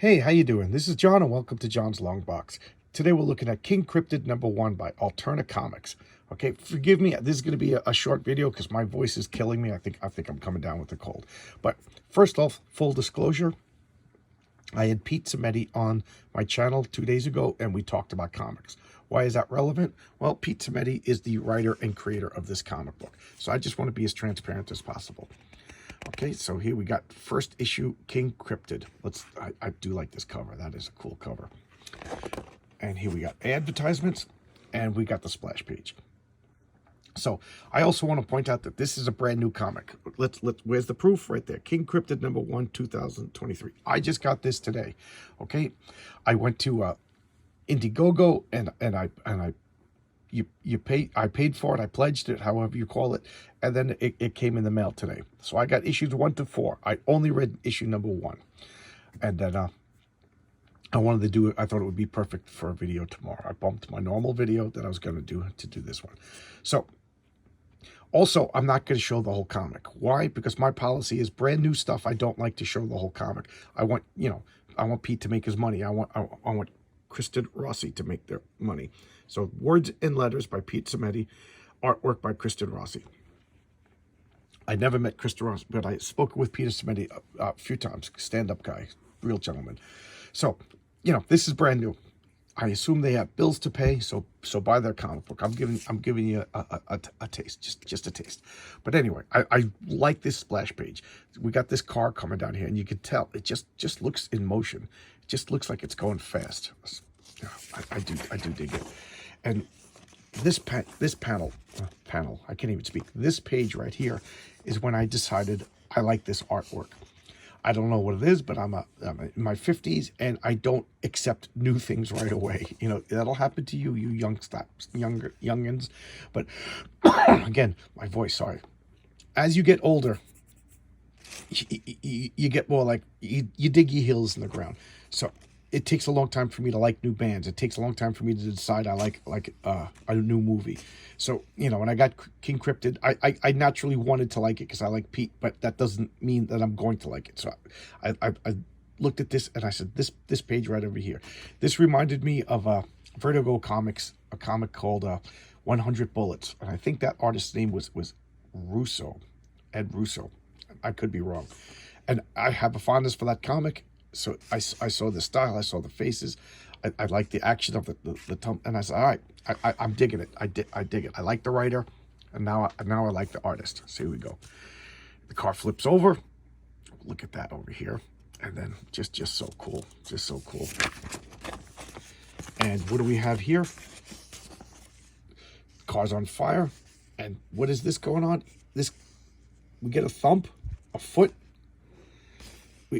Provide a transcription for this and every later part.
Hey, how you doing? This is John, and welcome to John's Long Box. Today we're looking at King Cryptid #1 by Alterna Comics. Okay, forgive me. This is going to be a short video because my voice is killing me. I think I'm coming down with a cold. But first off, full disclosure, I had Pete Cimetti on my channel 2 days ago, and we talked about comics. Why is that relevant? Well, Pete Cimetti is the writer and creator of this comic book, so I just want to be as transparent as possible. Okay, so here we got first issue, King Cryptid. I do like this cover. That is a cool cover. And here we got advertisements, and we got the splash page. So I also want to point out that this is a brand new comic. Where's the proof? Right there. King Cryptid #1, 2023. I just got this today. Okay, I went to Indiegogo and I paid for it, I pledged it, however you call it, and then it came in the mail today. So I got issues 1 to 4. I only read issue #1, and then I wanted to do it. I thought it would be perfect for a video tomorrow. I bumped my normal video that I was going to do this one. So also, I'm not going to show the whole comic. Why? Because my policy is brand new stuff. I don't like to show the whole comic. I want Pete to make his money. I want Cryptid Rossi to make their money. So Words and Letters by Pete Cimetti, artwork by Cryptid Rossi. I never met Cryptid Rossi, but I spoke with Peter Cimetti a few times. Stand-up guy, real gentleman. So, this is brand new. I assume they have bills to pay, so buy their comic book. I'm giving you a taste, just a taste. But anyway, I like this splash page. We got this car coming down here, and you can tell it just looks in motion. It just looks like it's going fast. Yeah, I do dig it. And this panel, I can't even speak. This page right here is when I decided I like this artwork. I don't know what it is, but I'm in my 50s, and I don't accept new things right away. That'll happen to you youngins. But again, my voice, sorry. As you get older, you get more like, you dig your heels in the ground. So it takes a long time for me to like new bands. It takes a long time for me to decide I like a new movie. So, when I got King Cryptid, I naturally wanted to like it because I like Pete, but that doesn't mean that I'm going to like it. So I looked at this and I said, this page right over here. This reminded me of Vertigo Comics, a comic called 100 Bullets. And I think that artist's name was Ed Russo. I could be wrong. And I have a fondness for that comic. So I saw the style, I saw the faces, I like the action of the thumb, and I said, all right, I'm digging it. I dig it. I like the writer, and now I like the artist. So here we go. The car flips over. Look at that over here, and then just so cool, just so cool. And what do we have here? The car's on fire, and what is this going on? We get a thump, a foot,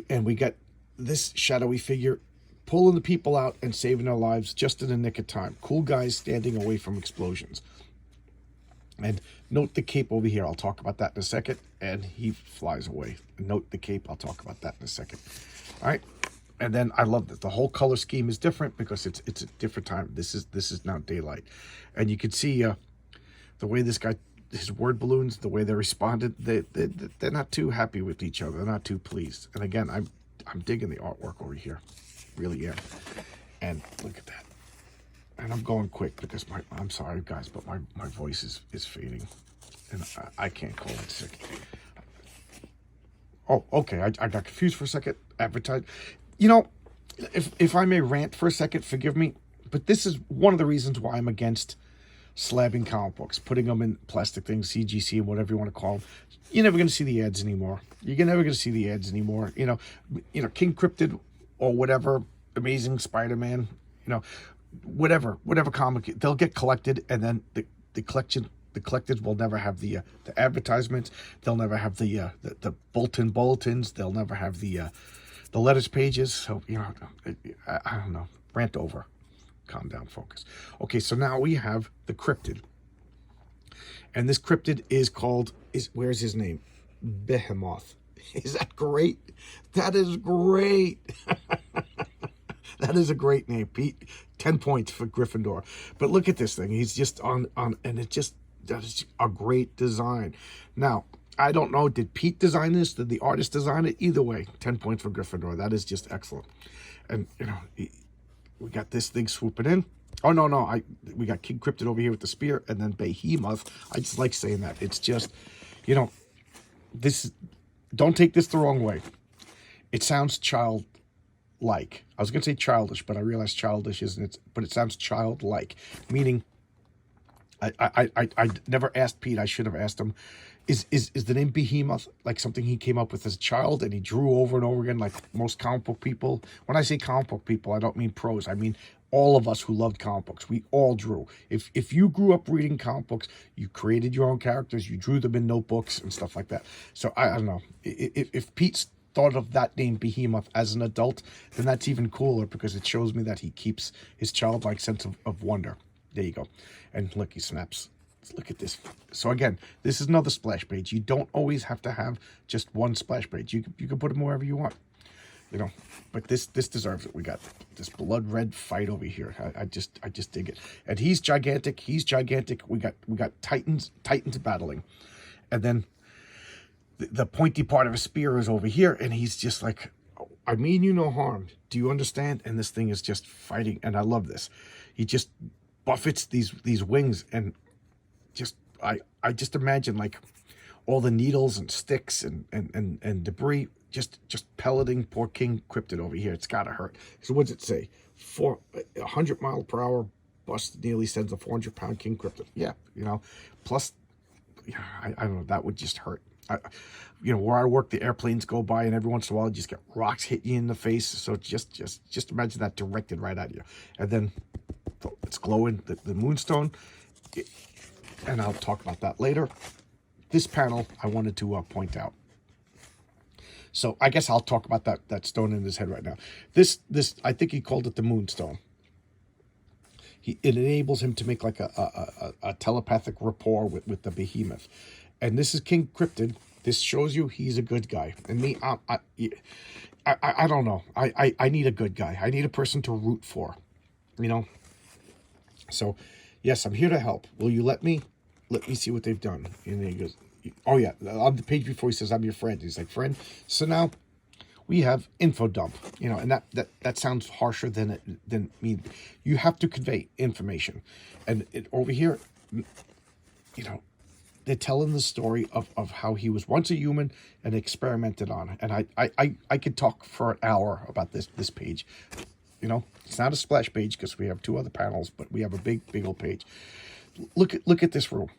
and we get this shadowy figure pulling the people out and saving their lives just in the nick of time. Cool guys standing away from explosions. And note the cape over here. I'll talk about that in a second. And he flies away. Note the cape. I'll talk about that in a second. All right. And then I love that the whole color scheme is different because it's a different time. This is now daylight. And you can see the way this guy, his word balloons, the way they responded, they're not too happy with each other. They're not too pleased. And again, I'm digging the artwork over here, really am. And look at that. And I'm going quick because I'm sorry guys, but my voice is fading, and I can't call it sick. Oh, okay. I got confused for a second. Advertise. If I may rant for a second, forgive me, but this is one of the reasons why I'm against slabbing comic books, putting them in plastic things, CGC, and whatever you want to call them. You're never going to see the ads anymore. You're never going to see the ads anymore. King Cryptid or whatever, Amazing Spider-Man, whatever comic, they'll get collected, and then the collectors will never have the advertisements. They'll never have the bulletins. They'll never have the letters pages. So I don't know. Rant over. Calm down, focus. Okay, so now we have the Cryptid. And this Cryptid where's his name? Behemoth. Is that great? That is great. That is a great name, Pete. 10 points for Gryffindor. But look at this thing. He's just on and that is a great design. Now, I don't know. Did Pete design this? Did the artist design it? Either way, 10 points for Gryffindor. That is just excellent. And, you know, we got this thing swooping in. Oh, no, no. We got King Cryptid over here with the spear, and then Behemoth. I just like saying that. It's just, you know, this, don't take this the wrong way. It sounds childlike. I was going to say childish, but I realized childish isn't it, but it sounds childlike, meaning I never asked Pete. I should have asked him. Is the name Behemoth like something he came up with as a child and he drew over and over again like most comic book people? When I say comic book people, I don't mean pros. I mean all of us who loved comic books. We all drew. If you grew up reading comic books, you created your own characters, you drew them in notebooks and stuff like that. So I don't know. If Pete's thought of that name Behemoth as an adult, then that's even cooler because it shows me that he keeps his childlike sense of wonder. There you go. And look, he snaps. Look at this. So again, this is another splash page. You don't always have to have just one splash page. You can put them wherever you want, you know. But this deserves it. We got this blood red fight over here. I just dig it. And he's gigantic. He's gigantic. We got titans battling, and then the pointy part of a spear is over here, and he's just like, I mean you no harm. Do you understand? And this thing is just fighting, and I love this. He just buffets these wings, and just I just imagine like all the needles and sticks and debris just pelleting poor King Cryptid over here. It's gotta hurt. So what's it say? 100 mile per hour bust nearly sends a 400-pound King Cryptid. Yeah, you know, plus, yeah, I don't know, that would just hurt. You know, where I work, the airplanes go by, and every once in a while, you just get rocks hit you in the face. So just imagine that directed right at you. And then it's glowing, the moonstone. And I'll talk about that later. This panel I wanted to point out. So I guess I'll talk about that stone in his head right now. This I think he called it the moonstone. It enables him to make like a telepathic rapport with the behemoth. And this is King Cryptid. This shows you he's a good guy. And me, I don't know. I need a good guy. I need a person to root for, you know. So, yes, I'm here to help. Will you let me? Let me see what they've done. And then he goes, oh yeah, on the page before he says, I'm your friend. He's like, friend. So now we have info dump, you know, and that sounds harsher than mean. You have to convey information. And over here, you know, they're telling the story of how he was once a human and experimented on. And I could talk for an hour about this page. You know, it's not a splash page because we have two other panels, but we have a big old page. Look at this room.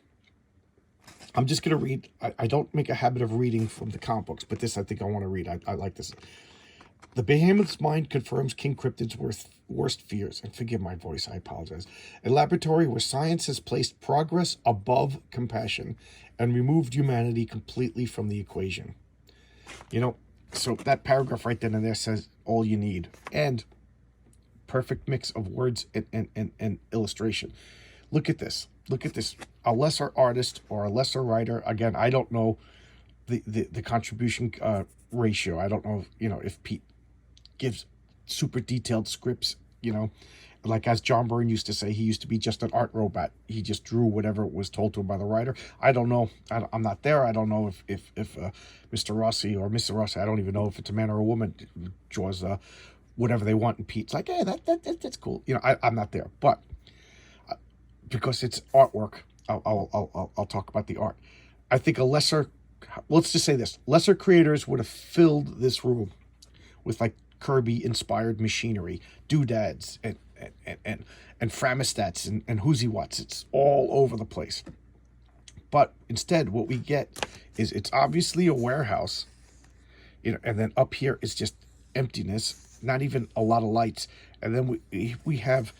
I'm just going to read. I don't make a habit of reading from the comic books, but this I think I want to read. I like this. The behemoth's mind confirms King Cryptid's worst fears. And forgive my voice, I apologize. A laboratory where science has placed progress above compassion and removed humanity completely from the equation. You know, so that paragraph right then and there says all you need. And perfect mix of words and illustration. Look at this. Look at this. A lesser artist or a lesser writer. Again, I don't know the contribution ratio. I don't know, you know, if Pete gives super detailed scripts, you know, like as John Byrne used to say, he used to be just an art robot. He just drew whatever was told to him by the writer. I don't know. I'm not there. I don't know if Mr. Rossi or Mr. Rossi, I don't even know if it's a man or a woman, draws whatever they want. And Pete's like, hey, that's cool. You know, I'm not there. But because it's artwork, I'll talk about the art. I think let's just say this, lesser creators would have filled this room with like Kirby-inspired machinery, doodads, and Framistats and Whoozy Watts. It's all over the place. But instead, what we get is it's obviously a warehouse, you know, and then up here is just emptiness, not even a lot of lights. And then we have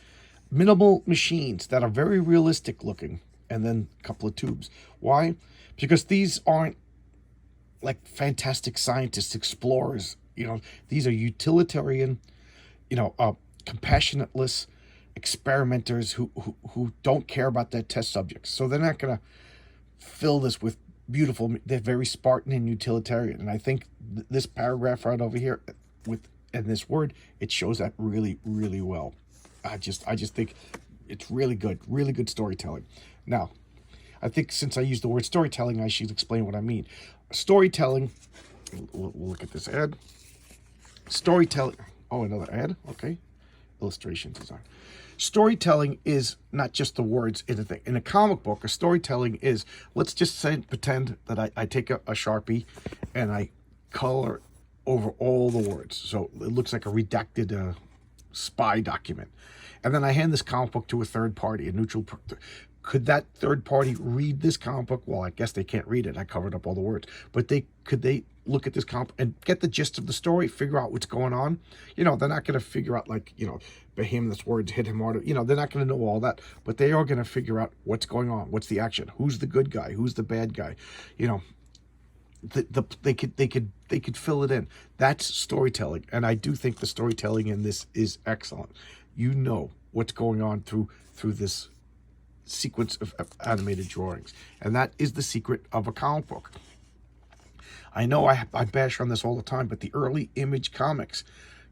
minimal machines that are very realistic looking, and then a couple of tubes. Why? Because these aren't like fantastic scientists, explorers. You know, these are utilitarian, you know, compassionateless experimenters who don't care about their test subjects. So they're not going to fill this with beautiful. They're very Spartan and utilitarian. And I think this paragraph right over here and this word, it shows that really, really well. I just think it's really good storytelling. Now, I think since I used the word storytelling, I should explain what I mean. Storytelling, we'll look at this ad. Storytelling, oh, another ad, okay. Illustration design. Storytelling is not just the words in a thing. In a comic book, a storytelling is, let's just say, pretend that I take a Sharpie and I color over all the words. So it looks like a redacted spy document. And then I hand this comic book to a third party, a neutral. Could that third party read this comic book? Well, I guess they can't read it. I covered up all the words. But could they look at this comic and get the gist of the story, figure out what's going on? You know, they're not going to figure out, like, you know, Behemoth's words hit him hard. You know, they're not going to know all that. But they are going to figure out what's going on. What's the action? Who's the good guy? Who's the bad guy? You know, they could fill it in. That's storytelling. And I do think the storytelling in this is excellent. You know what's going on through this sequence of animated drawings, and that is the secret of a comic book. I know I bash on this all the time, but the early Image comics,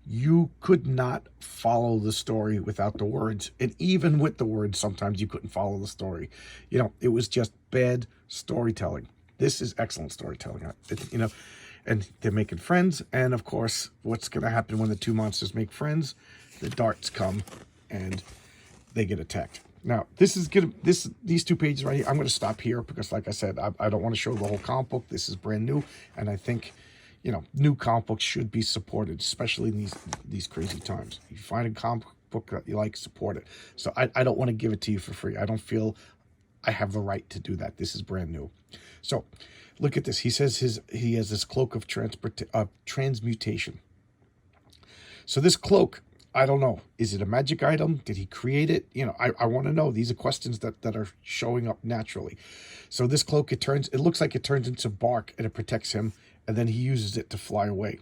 you could not follow the story without the words, and even with the words, sometimes you couldn't follow the story. You know, it was just bad storytelling. This is excellent storytelling. You know, and they're making friends, and of course, what's going to happen when the two monsters make friends? The darts come, and they get attacked. Now, these two pages right here, I'm going to stop here because, like I said, I don't want to show the whole comic book. This is brand new, and I think, you know, new comic books should be supported, especially in these crazy times. If you find a comic book that you like, support it. So I don't want to give it to you for free. I don't feel I have the right to do that. This is brand new. So look at this. He says he has this cloak of transmutation. So this cloak, I don't know. Is it a magic item? Did he create it? You know, I want to know. These are questions that are showing up naturally. So this cloak, it looks like it turns into bark and it protects him, and then he uses it to fly away.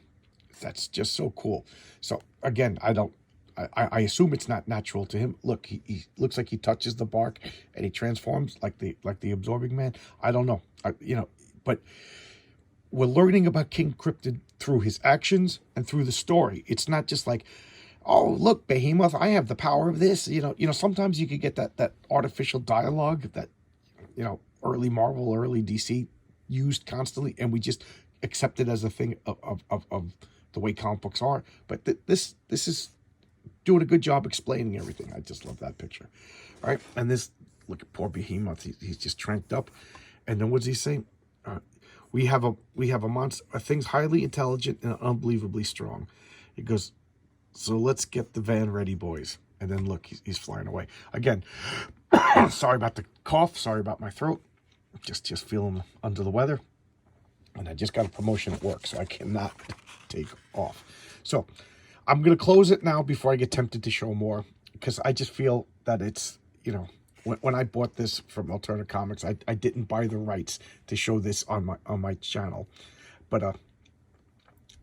That's just so cool. So again, I assume it's not natural to him. Look, he looks like he touches the bark and he transforms like the absorbing man. I don't know. You know, but we're learning about King Cryptid through his actions and through the story. It's not just like, oh, look, Behemoth, I have the power of this. You know, sometimes you could get that artificial dialogue that, you know, early Marvel, early DC used constantly, and we just accept it as a thing of the way comic books are. But this is doing a good job explaining everything. I just love that picture. All right, and this, look at poor Behemoth. He's just tranked up. And then what's he saying? We have a monster, a thing's highly intelligent and unbelievably strong. He goes, so let's get the van ready, boys. And then look, he's flying away. Again, sorry about the cough. Sorry about my throat. Just feeling under the weather. And I just got a promotion at work, so I cannot take off. So I'm going to close it now before I get tempted to show more, because I just feel that it's, you know, when I bought this from Alternative Comics, I didn't buy the rights to show this on my channel. But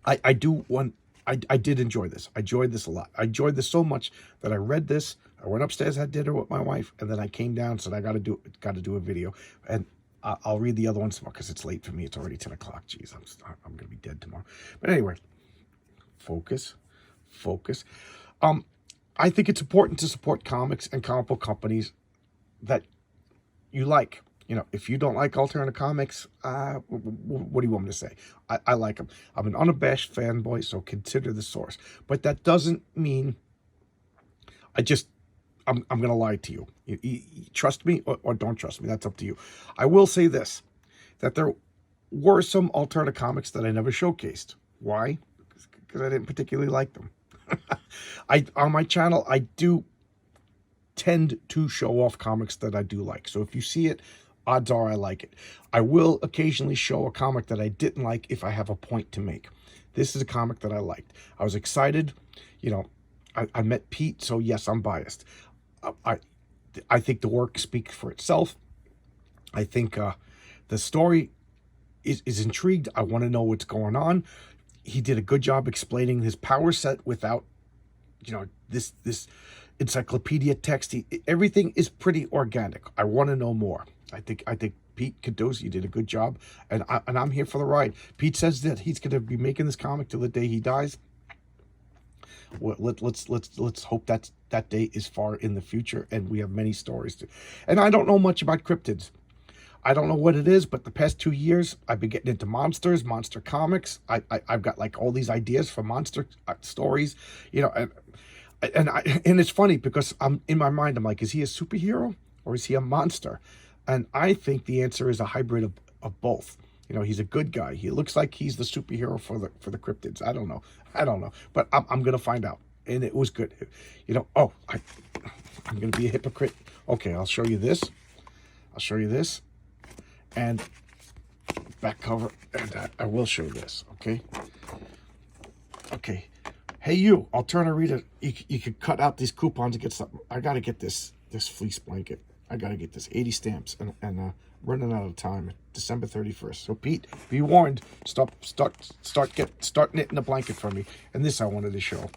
I did enjoy this. I enjoyed this a lot. I enjoyed this so much that I read this. I went upstairs, had dinner with my wife, and then I came down, said I got to do a video, and I'll read the other ones tomorrow because it's late for me. It's already 10 o'clock. Jeez, I'm gonna be dead tomorrow. But anyway, focus. I think it's important to support comics and comic book companies that you like. You know, if you don't like alternative comics, what do you want me to say? I like them. I'm an unabashed fanboy, so consider the source. But that doesn't mean I'm going to lie to you. You trust me or don't trust me. That's up to you. I will say this, that there were some alternative comics that I never showcased. Why? Because I didn't particularly like them. On my channel, I do tend to show off comics that I do like. So if you see it, odds are I like it. I will occasionally show a comic that I didn't like if I have a point to make. This is a comic that I liked. I was excited. You know, I met Pete, so yes, I'm biased. I think the work speaks for itself. I think the story is intrigued. I want to know what's going on. He did a good job explaining his power set without, you know, this encyclopedia text. Everything is pretty organic. I want to know more. I think Pete Cadosi did a good job, and I'm here for the ride. Pete says that he's going to be making this comic till the day he dies. Well, let's hope that day is far in the future, and we have many stories to. And I don't know much about cryptids, I don't know what it is, but the past 2 years, I've been getting into monsters, monster comics. I've got like all these ideas for monster stories, you know, and it's funny because I'm in my mind, I'm like, is he a superhero or is he a monster? And I think the answer is a hybrid of both. You know, he's a good guy. He looks like he's the superhero for the cryptids. I don't know, but I'm gonna find out. And it was good, you know. Oh, I'm gonna be a hypocrite. Okay, I'll show you this. And back cover, and I will show this. Okay. Hey, you, Alterna Reader, you could cut out these coupons and get something. I got to get this fleece blanket. I got to get this 80 stamps and running out of time. December 31st. So, Pete, be warned. Start knitting a blanket for me. And this I wanted to show.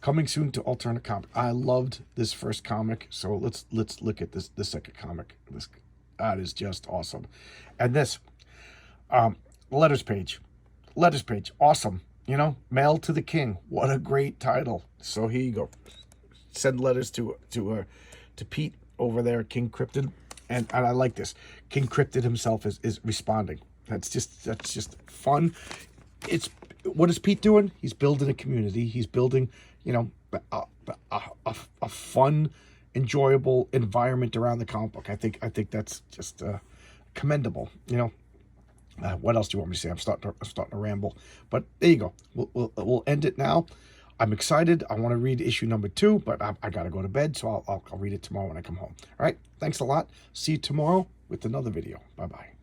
Coming soon to Alterna Comic. I loved this first comic. So, let's look at the second comic. That is just awesome. And this, letters page. Awesome. You know, Mail to the King. What a great title. So here you go. Send letters to Pete over there at King Cryptid. And I like this. King Cryptid himself is responding. That's just fun. What is Pete doing? He's building a community. He's building, you know, a fun, enjoyable environment around the comic book. I think that's just commendable. You know. What else do you want me to say? I'm starting to ramble, but there you go. We'll end it now. I'm excited. I want to read issue number 2, but I got to go to bed, so I'll read it tomorrow when I come home. All right. Thanks a lot. See you tomorrow with another video. Bye-bye.